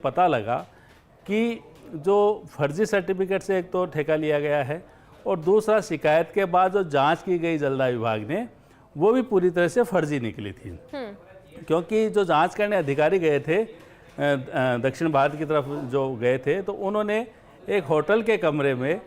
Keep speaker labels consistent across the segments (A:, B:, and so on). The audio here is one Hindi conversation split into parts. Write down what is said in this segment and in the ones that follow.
A: पता लगा कि जो फर्जी सर्टिफिकेट से एक तो ठेका लिया गया है और दूसरा शिकायत के बाद जो जांच की गई जलदा विभाग ने वो भी पूरी तरह से फर्जी निकली थी। क्योंकि जो जांच करने अधिकारी गए थे दक्षिण भारत की तरफ जो गए थे तो उन्होंने एक होटल के कमरे में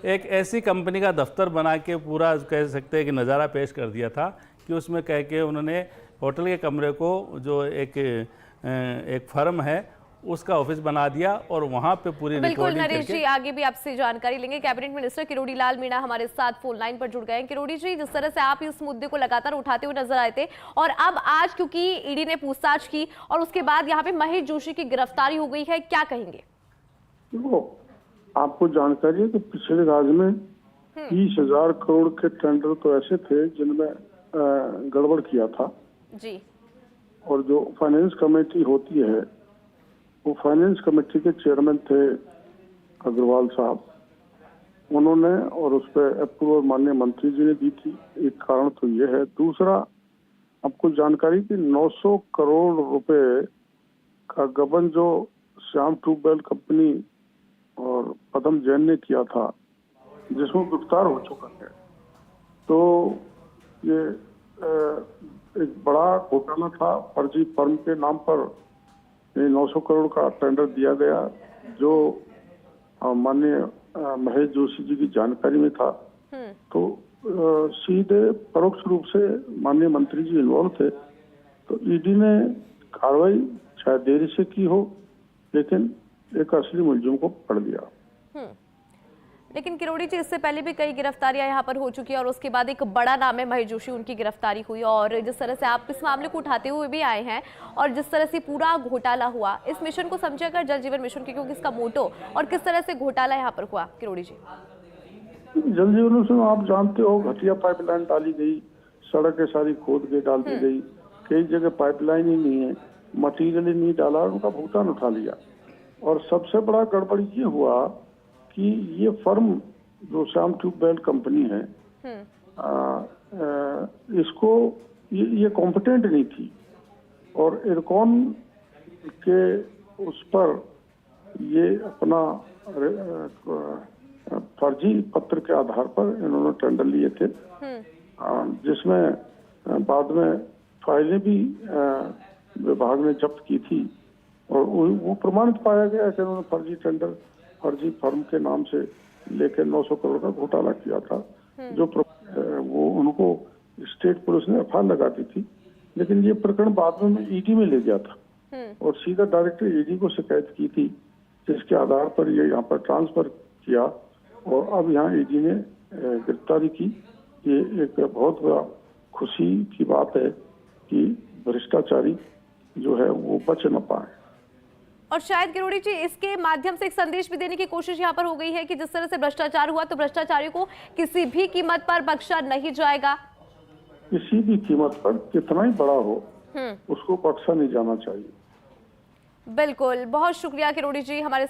A: एक ऐसी कंपनी का दफ्तर बना के पूरा कह सकते हैं कि नज़ारा पेश कर दिया था कि उसमें कह के उन्होंने होटल के कमरे को जो एक फर्म है उसका ऑफिस बना दिया और वहां पे पूरी
B: बिल्कुल नरेश जी, आगे भी आपसे जानकारी लेंगे। कैबिनेट मिनिस्टर किरोड़ी लाल मीणा हमारे साथ फोन लाइन पर जुड़ गए हैं। किरोड़ी जी, जिस तरह से आप इस मुद्दे को लगातार उठाते हुए नजर आए थे और अब आज क्योंकि ईडी ने पूछताछ की और उसके बाद यहाँ पे महेश जोशी की गिरफ्तारी हो गई है, क्या कहेंगे?
C: आपको जानकारी है कि पिछले राज्य में 30,000 करोड़ के टेंडर तो ऐसे थे जिनमें गड़बड़ किया था
B: जी।
C: और जो फाइनेंस कमेटी होती है वो फाइनेंस कमेटी के चेयरमैन थे अग्रवाल साहब, उन्होंने और उस पर अप्रूवल माननीय मंत्री जी ने दी थी। एक कारण तो ये है। दूसरा, आपको जानकारी कि 900 करोड़ रुपए का गबन जो श्याम ट्यूबवेल कंपनी और पदम जैन ने किया था जिसमें गिरफ्तार हो चुका है, तो ये एक बड़ा घोटाला था। फर्जी फर्म के नाम पर 900 करोड़ का टेंडर दिया गया जो माननीय महेश जोशी जी की जानकारी में था। तो सीधे परोक्ष रूप से माननीय मंत्री जी इन्वॉल्व थे। तो ईडी ने कार्रवाई शायद देरी से की हो लेकिन एक असली मुलजिम को पकड़ लिया।
B: लेकिन किरोड़ी जी, इससे पहले भी कई गिरफ्तारियां यहाँ पर हो चुकी है और उसके बाद एक बड़ा नाम है महेश जोशी, उनकी गिरफ्तारी हुई। और जिस तरह से आप इस मामले को उठाते हुए भी आए हैं और जिस तरह से पूरा घोटाला हुआ, इस मिशन को समझे अगर जल जीवन मिशन के, क्योंकि इसका मोटो और किस तरह से घोटाला यहाँ पर हुआ किरोड़ी जी?
C: जल जीवन मिशन आप जानते हो, घटिया पाइपलाइन डाली गई, सड़कें सारी खोद के डाल दी गई, कई जगह पाइपलाइन ही नहीं है, मटीरियल ही नहीं डाला, उनका भुगतान उठा लिया। और सबसे बड़ा गड़बड़ ये हुआ कि ये फर्म जो श्याम ट्यूबवेल कंपनी है इसको ये कॉम्पिटेंट नहीं थी और इरकॉन के उस पर ये अपना फर्जी पत्र के आधार पर इन्होंने टेंडर लिए थे, जिसमें बाद में फाइलें भी विभाग ने जब्त की थी और वो प्रमाणित पाया गया कि उन्होंने फर्जी टेंडर फर्जी फर्म के नाम से लेकर 900 करोड़ का घोटाला किया था। जो वो उनको स्टेट पुलिस ने एफआईआर लगा दी थी, लेकिन ये प्रकरण बाद में ईडी में ले गया था और सीधा डायरेक्टर ईडी को शिकायत की थी, जिसके आधार पर ये यहाँ पर ट्रांसफर किया और अब यहाँ ईडी ने गिरफ्तारी की। ये एक बहुत बड़ा खुशी की बात है कि भ्रष्टाचारी जो है वो बच न पाए।
B: और शायद किरोड़ी जी, इसके माध्यम से एक संदेश भी देने की कोशिश यहाँ पर हो गई है कि जिस तरह से भ्रष्टाचार हुआ तो भ्रष्टाचारियों को किसी भी कीमत पर बख्शा नहीं जाएगा।
C: किसी भी कीमत पर, कितना ही बड़ा हो, उसको बख्शा नहीं जाना चाहिए।
B: बिल्कुल, बहुत शुक्रिया किरोड़ी जी हमारे